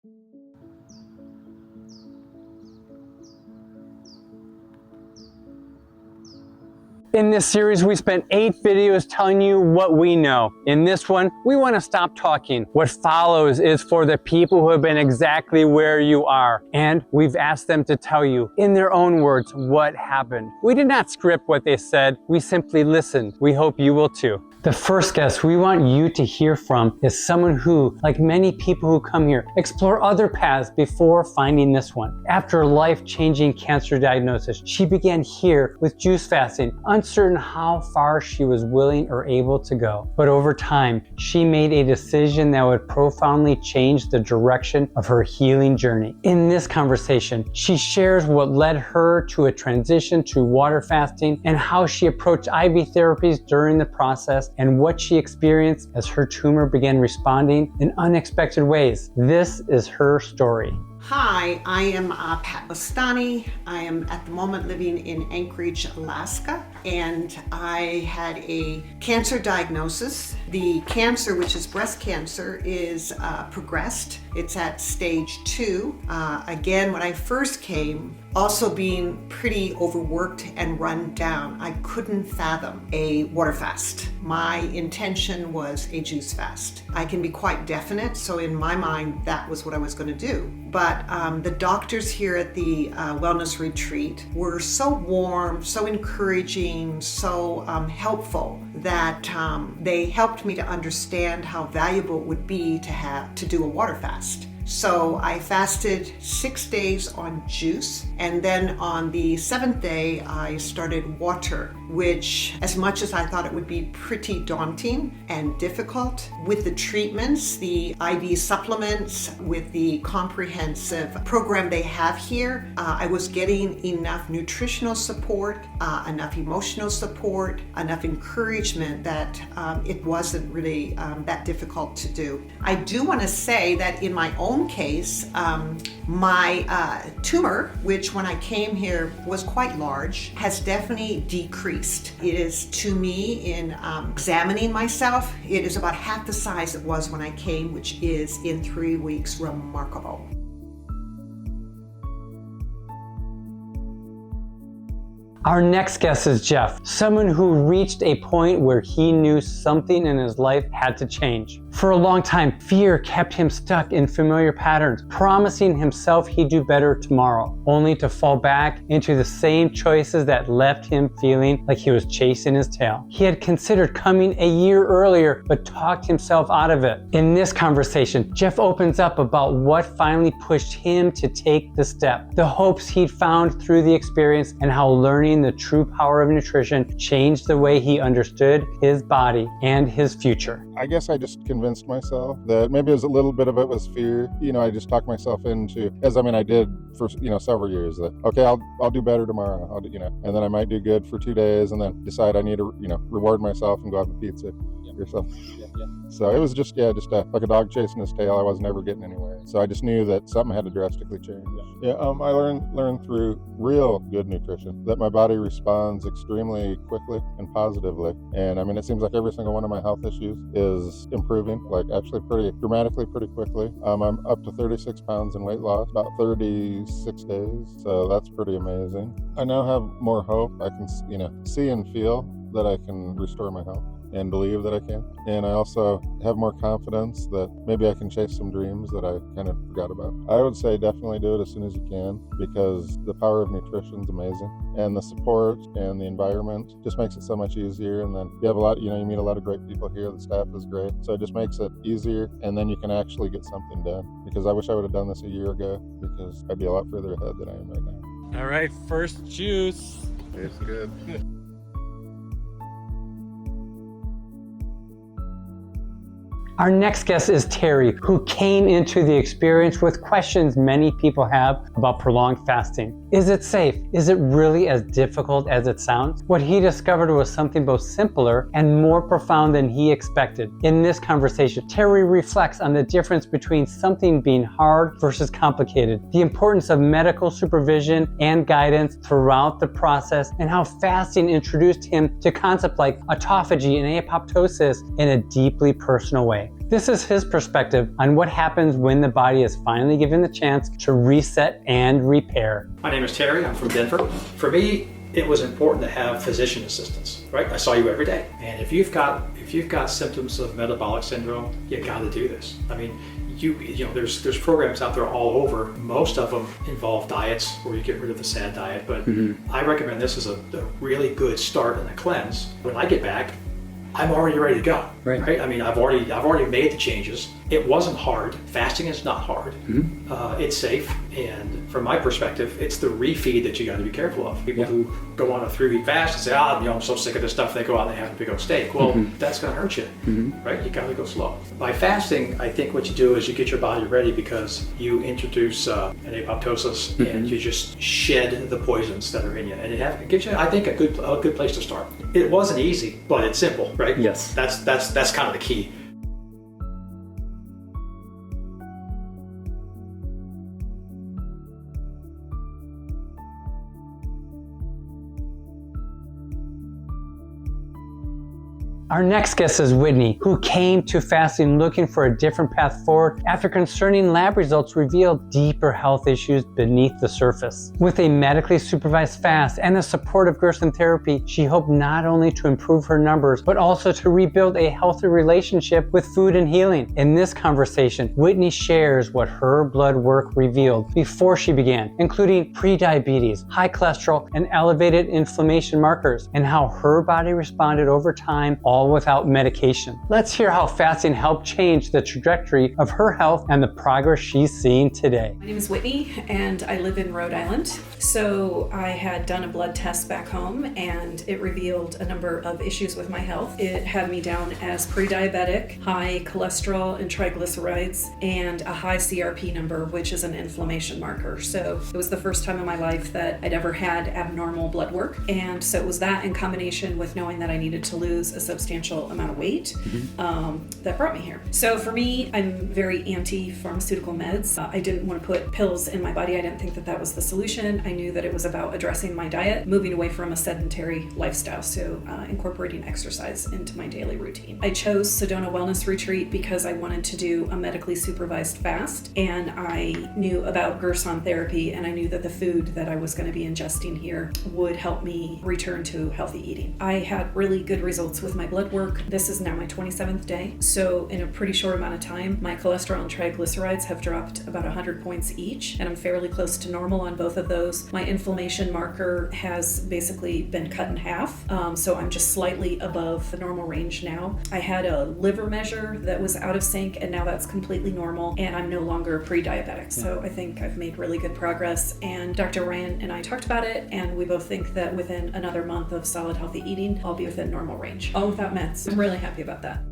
In this series, we spent 8 videos telling you what we know. In this one, we want to stop talking. What follows is for the people who have been exactly where you are. And we've asked them to tell you, in their own words, what happened. We did not script what they said. We simply listened. We hope you will too. The first guest we want you to hear from is someone who, like many people who come here, explore other paths before finding this one. After a life-changing cancer diagnosis, she began here with juice fasting, uncertain how far she was willing or able to go. But over time, she made a decision that would profoundly change the direction of her healing journey. In this conversation, she shares what led her to a transition to water fasting and how she approached IV therapies during the process and what she experienced as her tumor began responding in unexpected ways. This is her story. Hi, I am Pat Lestani. I am at the moment living in Anchorage, Alaska, and I had a cancer diagnosis. The cancer, which is breast cancer, is progressed. It's at stage 2. Again, when I first came, also being pretty overworked and run down, I couldn't fathom a water fast. My intention was a juice fast. I can be quite definite, so in my mind, that was what I was going to do. But the doctors here at the Wellness Retreat were so warm, so encouraging, so helpful that they helped me to understand how valuable it would be to do a water fast. So I fasted 6 days on juice, and then on the 7th day I started water, which, as much as I thought it would be pretty daunting and difficult, with the treatments, the IV supplements, with the comprehensive program they have here, I was getting enough nutritional support, enough emotional support, enough encouragement that it wasn't really that difficult to do. I do want to say that in my own case, my tumor, which when I came here was quite large, has definitely decreased. It is, to me, in examining myself, it is about half the size it was when I came, which is in 3 weeks remarkable. Our next guest is Jeff, someone who reached a point where he knew something in his life had to change. For a long time, fear kept him stuck in familiar patterns, promising himself he'd do better tomorrow, only to fall back into the same choices that left him feeling like he was chasing his tail. He had considered coming a year earlier, but talked himself out of it. In this conversation, Jeff opens up about what finally pushed him to take the step, the hopes he'd found through the experience, and how learning the true power of nutrition changed the way he understood his body and his future. I guess I just convinced myself that maybe it was a little bit of it was fear. I just talked myself into, I did for, several years, that, okay, I'll do better tomorrow. I'll do, and then I might do good for 2 days and then decide I need to, reward myself and go have a pizza or something. So it was just like a dog chasing his tail. I was never getting anywhere. So I just knew that something had to drastically change. I learned through real good nutrition that my body responds extremely quickly and positively. And it seems like every single one of my health issues is improving, like actually pretty dramatically, pretty quickly. I'm up to 36 pounds in weight loss, about 36 days. So that's pretty amazing. I now have more hope. I can, see and feel that I can restore my health and believe that I can. And I also have more confidence that maybe I can chase some dreams that I kind of forgot about. I would say definitely do it as soon as you can, because the power of nutrition is amazing. And the support and the environment just makes it so much easier. And then you have you meet a lot of great people here. The staff is great. So it just makes it easier. And then you can actually get something done. Because I wish I would have done this a year ago, because I'd be a lot further ahead than I am right now. All right, first juice. It's good. Our next guest is Terry, who came into the experience with questions many people have about prolonged fasting. Is it safe? Is it really as difficult as it sounds? What he discovered was something both simpler and more profound than he expected. In this conversation, Terry reflects on the difference between something being hard versus complicated, the importance of medical supervision and guidance throughout the process, and how fasting introduced him to concepts like autophagy and apoptosis in a deeply personal way. This is his perspective on what happens when the body is finally given the chance to reset and repair. My name is Terry, I'm from Denver. For me, it was important to have physician assistants, right? I saw you every day. And if you've got symptoms of metabolic syndrome, you gotta do this. I mean, you know, there's programs out there all over. Most of them involve diets where you get rid of the SAD diet, but I recommend this as a really good start in a cleanse. When I get back, I'm already ready to go, right? I mean, I've already made the changes. It wasn't hard. Fasting is not hard. It's safe, and from my perspective, it's the refeed that you got to be careful of. People who go on a 3-week fast and say, I'm so sick of this stuff, they go out and they have a big old steak. Well, that's going to hurt you, right? You got to go slow. By fasting, I think what you do is you get your body ready because you introduce an apoptosis and you just shed the poisons that are in you, and it gives you, I think, a good place to start. It wasn't easy, but it's simple, right? Yes. That's kind of the key. Our next guest is Whitney, who came to fasting looking for a different path forward after concerning lab results revealed deeper health issues beneath the surface. With a medically supervised fast and the support of Gerson therapy, she hoped not only to improve her numbers, but also to rebuild a healthy relationship with food and healing. In this conversation, Whitney shares what her blood work revealed before she began, including prediabetes, high cholesterol, and elevated inflammation markers, and how her body responded over time, all without medication. Let's hear how fasting helped change the trajectory of her health and the progress she's seeing today. My name is Whitney and I live in Rhode Island. So I had done a blood test back home and it revealed a number of issues with my health. It had me down as pre-diabetic, high cholesterol and triglycerides, and a high CRP number, which is an inflammation marker. So it was the first time in my life that I'd ever had abnormal blood work. And so it was that in combination with knowing that I needed to lose a substantial amount of weight that brought me here. So for me, I'm very anti-pharmaceutical meds. I didn't want to put pills in my body. I didn't think that that was the solution. I knew that it was about addressing my diet, moving away from a sedentary lifestyle, so incorporating exercise into my daily routine. I chose Sedona Wellness Retreat because I wanted to do a medically supervised fast, and I knew about Gerson therapy, and I knew that the food that I was going to be ingesting here would help me return to healthy eating. I had really good results with my blood work. This is now my 27th day. So in a pretty short amount of time, my cholesterol and triglycerides have dropped about 100 points each, and I'm fairly close to normal on both of those. My inflammation marker has basically been cut in half. So I'm just slightly above the normal range now. I had a liver measure that was out of sync, and now that's completely normal, and I'm no longer pre-diabetic. So I think I've made really good progress, and Dr. Ryan and I talked about it, and we both think that within another month of solid healthy eating, I'll be within normal range. All without meds. I'm really happy about that.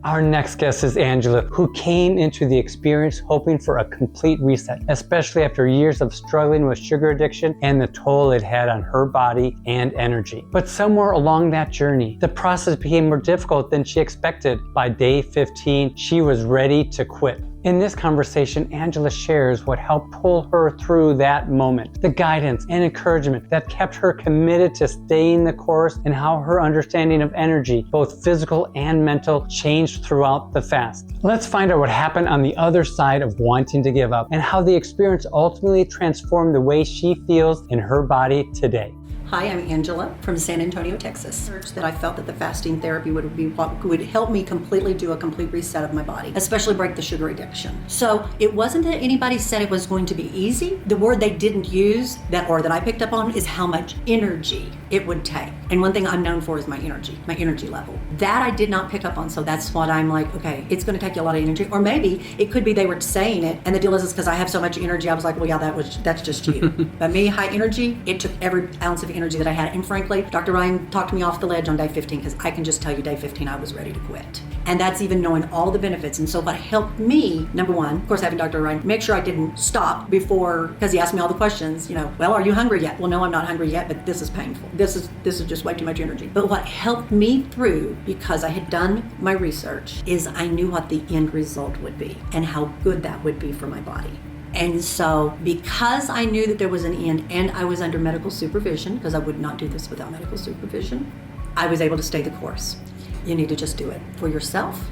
Our next guest is Angela, who came into the experience hoping for a complete reset, especially after years of struggling with sugar addiction and the toll it had on her body and energy. But somewhere along that journey, the process became more difficult than she expected. By day 15, she was ready to quit. In this conversation, Angela shares what helped pull her through that moment, the guidance and encouragement that kept her committed to staying the course, and how her understanding of energy, both physical and mental, changed throughout the fast. Let's find out what happened on the other side of wanting to give up, and how the experience ultimately transformed the way she feels in her body today. Hi, I'm Angela from San Antonio, Texas. That I felt that the fasting therapy would be what would help me completely do a complete reset of my body, especially break the sugar addiction. So it wasn't that anybody said it was going to be easy. The word they didn't use that I picked up on is how much energy it would take. And one thing I'm known for is my energy level. That I did not pick up on, so that's what I'm like, okay, it's going to take you a lot of energy. Or maybe it could be they were saying it, and the deal is because I have so much energy, I was like, well, yeah, that's just you. But me, high energy, it took every ounce of energy that I had. And frankly, Dr. Ryan talked me off the ledge on day 15, because I can just tell you day 15, I was ready to quit. And that's even knowing all the benefits. And so what helped me, number one, of course, having Dr. Ryan make sure I didn't stop before, because he asked me all the questions, well, are you hungry yet? Well, no, I'm not hungry yet, but this is painful. This is just way too much energy. But what helped me through, because I had done my research, is I knew what the end result would be and how good that would be for my body. And so because I knew that there was an end, and I was under medical supervision, because I would not do this without medical supervision, I was able to stay the course. You need to just do it for yourself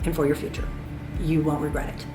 and for your future. You won't regret it.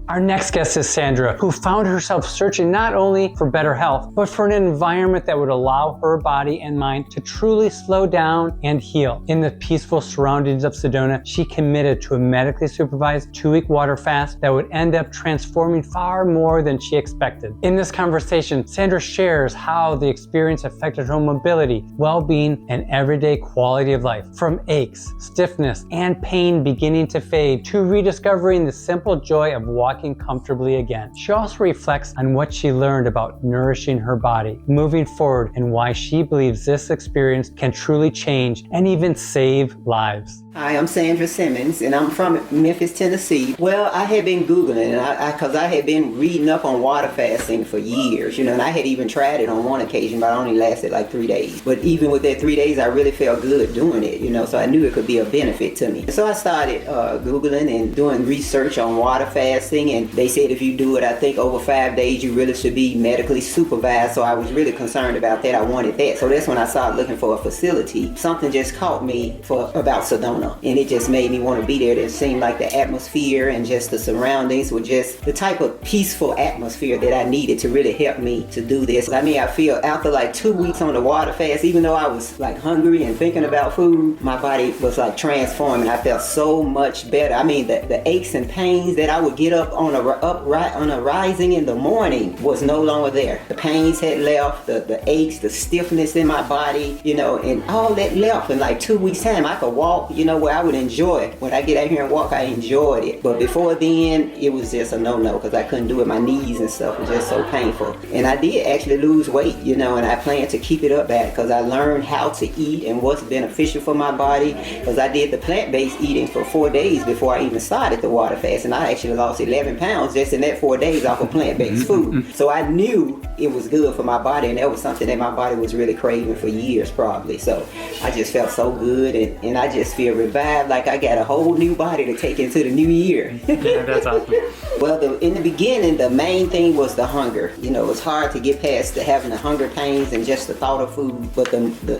Our next guest is Sandra, who found herself searching not only for better health, but for an environment that would allow her body and mind to truly slow down and heal. In the peaceful surroundings of Sedona, she committed to a medically supervised 2-week water fast that would end up transforming far more than she expected. In this conversation, Sandra shares how the experience affected her mobility, well-being, and everyday quality of life. From aches, stiffness, and pain beginning to fade, to rediscovering the simple joy of walking comfortably again. She also reflects on what she learned about nourishing her body, moving forward, and why she believes this experience can truly change and even save lives. Hi, I'm Sandra Simmons, and I'm from Memphis, Tennessee. Well, I had been Googling, because I had been reading up on water fasting for years, and I had even tried it on one occasion, but it only lasted like 3 days. But even with that 3 days, I really felt good doing it, so I knew it could be a benefit to me. So I started Googling and doing research on water fasting, and they said if you do it, I think over 5 days, you really should be medically supervised. So I was really concerned about that. I wanted that. So that's when I started looking for a facility. Something just caught me about Sedona. And it just made me want to be there. It seemed like the atmosphere and just the surroundings were just the type of peaceful atmosphere that I needed to really help me to do this. I mean, I feel after like 2 weeks on the water fast, even though I was like hungry and thinking about food, my body was like transforming. I felt so much better. I mean, the aches and pains that I would get up on a rising in the morning was no longer there. The pains had left, the aches, the stiffness in my body, and all that left in like 2 weeks time. I could walk, where I would enjoy it. When I get out here and walk, I enjoyed it. But before then, it was just a no-no because I couldn't do it. My knees and stuff were just so painful. And I did actually lose weight, and I plan to keep it up back because I learned how to eat and what's beneficial for my body because I did the plant-based eating for 4 days before I even started the water fast. And I actually lost 11 pounds just in that 4 days off of plant-based food. So I knew it was good for my body, and that was something that my body was really craving for years probably. So I just felt so good, and I just feel revived, like I got a whole new body to take into the new year. Yeah, that's awesome. Well, in the beginning, the main thing was the hunger. It was hard to get past having the hunger pains and just the thought of food. But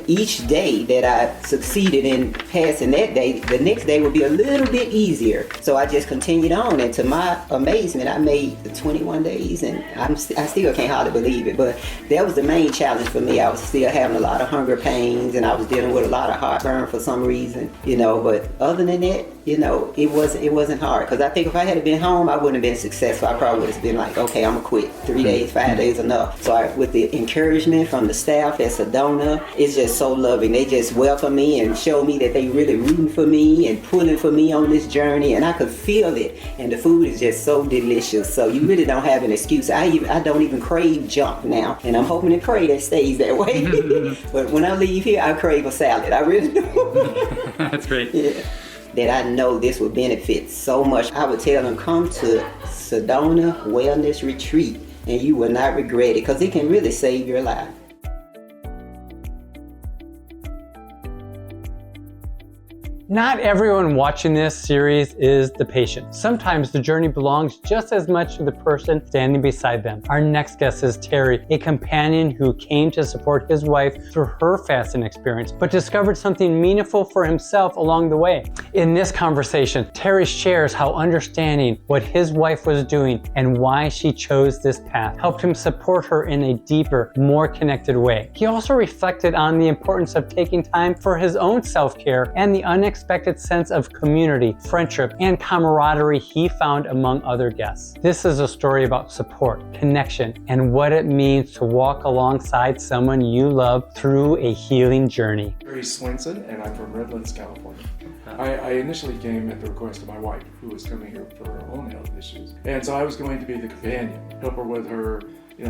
each day that I succeeded in passing that day, the next day would be a little bit easier. So I just continued on, and to my amazement, I made the 21 days, and I still can't hardly believe it. But that was the main challenge for me. I was still having a lot of hunger pains, and I was dealing with a lot of heartburn for some reason, But other than that, it wasn't hard. Because I think if I had been home, I wouldn't have been successful. I probably would have been like, okay, I'm gonna quit. 3 days, 5 days enough. So with the encouragement from the staff at Sedona, it's just so loving. They just welcome me and show me that they really rooting for me and pulling for me on this journey, and I could feel it. And the food is just so delicious. So you really don't have an excuse. I don't even crave junk now, and I'm hoping and pray that stays that way. But when I leave here, I crave a salad. I really do. That's great. Yeah. That I know this would benefit so much. I would tell them, come to Sedona Wellness Retreat, and you will not regret it because it can really save your life. Not everyone watching this series is the patient. Sometimes the journey belongs just as much to the person standing beside them. Our next guest is Terry, a companion who came to support his wife through her fasting experience, but discovered something meaningful for himself along the way. In this conversation, Terry shares how understanding what his wife was doing and why she chose this path helped him support her in a deeper, more connected way. He also reflected on the importance of taking time for his own self-care and the unexpected sense of community, friendship, and camaraderie he found among other guests. This is a story about support, connection, and what it means to walk alongside someone you love through a healing journey. Barry Swenson, and I'm from Redlands, California. I initially came at the request of my wife, who was coming here for her own health issues. And so I was going to be the companion, help her with her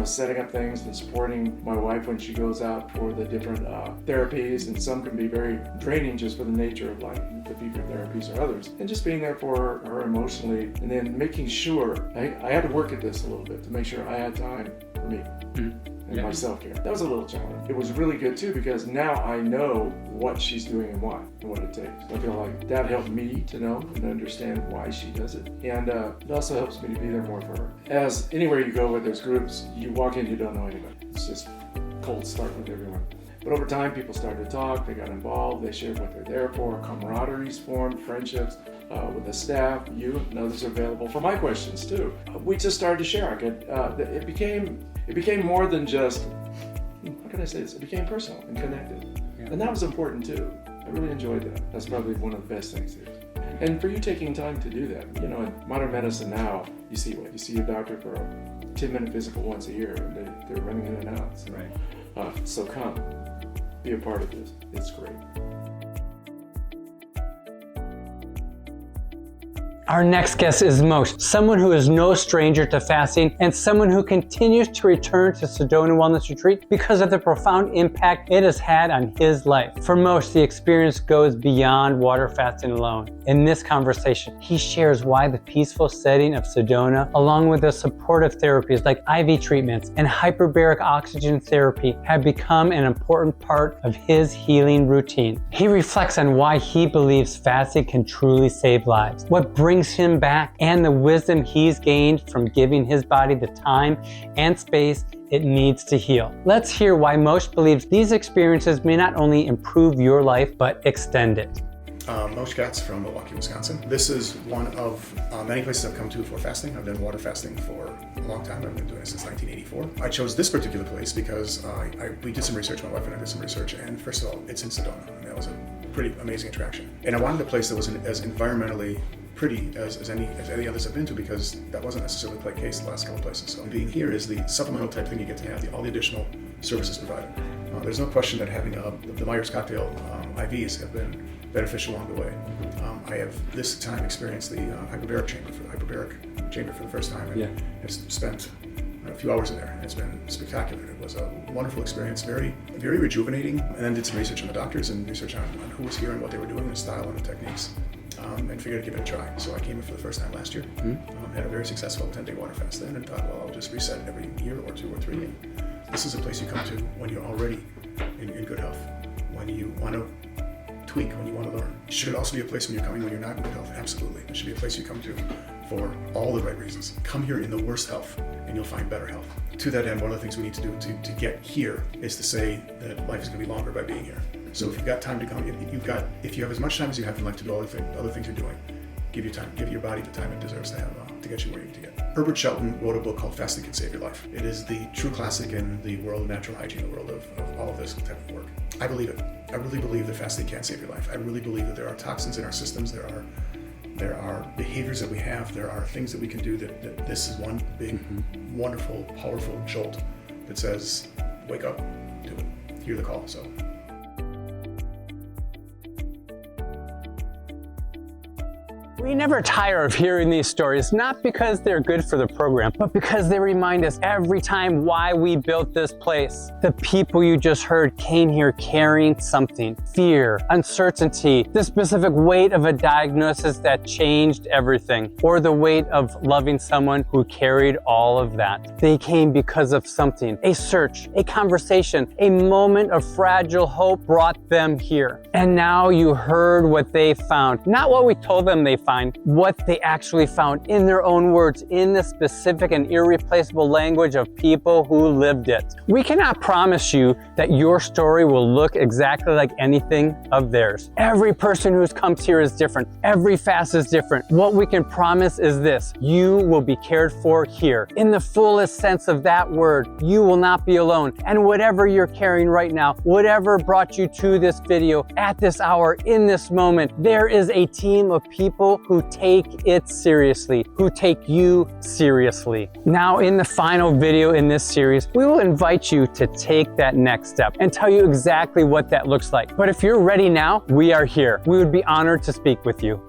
setting up things and supporting my wife when she goes out for the different therapies, and some can be very draining just for the nature of like the different therapies or others, and just being there for her emotionally, and then making sure I had to work at this a little bit to make sure I had time for me. and my self-care. That was a little challenge. It was really good too because now I know what she's doing and why and what it takes. I feel like that helped me to know and understand why she does it. And it also helps me to be there more for her. As anywhere you go with those groups, you walk in, you don't know anybody. It's just cold start with everyone. But over time, people started to talk, they got involved, they shared what they're there for, camaraderies formed, friendships with the staff, you and others are available for my questions too. We just started to share. It became more than just, how can I say this? It became personal and connected. Yeah. And that was important too. I really enjoyed that. That's probably one of the best things here. And for you taking time to do that, you know, in modern medicine now, you see what? You see a doctor for a 10-minute physical once a year, and they're running in and out. So, right. So come, be a part of this. It's great. Our next guest is Moshe, someone who is no stranger to fasting and someone who continues to return to Sedona Wellness Retreat because of the profound impact it has had on his life. For Moshe, the experience goes beyond water fasting alone. In this conversation, he shares why the peaceful setting of Sedona, along with the supportive therapies like IV treatments and hyperbaric oxygen therapy, have become an important part of his healing routine. He reflects on why he believes fasting can truly save lives, what brings him back, and the wisdom he's gained from giving his body the time and space it needs to heal. Let's hear why Moshe believes these experiences may not only improve your life, but extend it. Moshe Katz from Milwaukee, Wisconsin. This is one of many places I've come to for fasting. I've done water fasting for a long time. I've been doing it since 1984. I chose this particular place because we did some research, my wife and I did some research, and first of all, it's in Sedona, and that was a pretty amazing attraction. And I wanted a place that was as environmentally pretty as any others I've been to, because that wasn't necessarily the case the last couple places. So being here is the supplemental type thing you get to have, all the additional services provided. There's no question that having the Myers cocktail IVs have been beneficial along the way. I have this time experienced the hyperbaric chamber for the first time, and have spent a few hours in there. It's been spectacular. It was a wonderful experience, very, very rejuvenating. And then did some research on the doctors and research on who was here and what they were doing, the style and the techniques. And figured I'd give it a try. So I came in for the first time last year, had a very successful 10-day water fast then, and thought, well, I'll just reset every year or 2 or 3. And this is a place you come to when you're already in good health, when you want to tweak, when you want to learn. Should it also be a place when you're coming when you're not in good health? Absolutely. It should be a place you come to for all the right reasons. Come here in the worst health, and you'll find better health. To that end, one of the things we need to do to get here is to say that life is going to be longer by being here. So if you've got time to come, if you have as much time as you have in life to do all the other things you're doing, give your body the time it deserves to have to get you where you need to get. Herbert Shelton wrote a book called Fasting Can Save Your Life. It is the true classic in the world of natural hygiene, the world of all of this type of work. I believe it. I really believe that fasting can save your life. I really believe that there are toxins in our systems. There are behaviors that we have. There are things that we can do that this is one big, wonderful, powerful jolt that says, wake up, do it, hear the call. So. We never tire of hearing these stories, not because they're good for the program, but because they remind us every time why we built this place. The people you just heard came here carrying something: fear, uncertainty, the specific weight of a diagnosis that changed everything, or the weight of loving someone who carried all of that. They came because of something, a search, a conversation, a moment of fragile hope brought them here. And now you heard what they found, not what we told them they found, what they actually found in their own words, in the specific and irreplaceable language of people who lived it. We cannot promise you that your story will look exactly like anything of theirs. Every person who comes here is different. Every fast is different. What we can promise is this: you will be cared for here. In the fullest sense of that word, you will not be alone. And whatever you're carrying right now, whatever brought you to this video at this hour, in this moment, there is a team of people who take it seriously, who take you seriously. Now, in the final video in this series, we will invite you to take that next step and tell you exactly what that looks like. But if you're ready now, we are here. We would be honored to speak with you.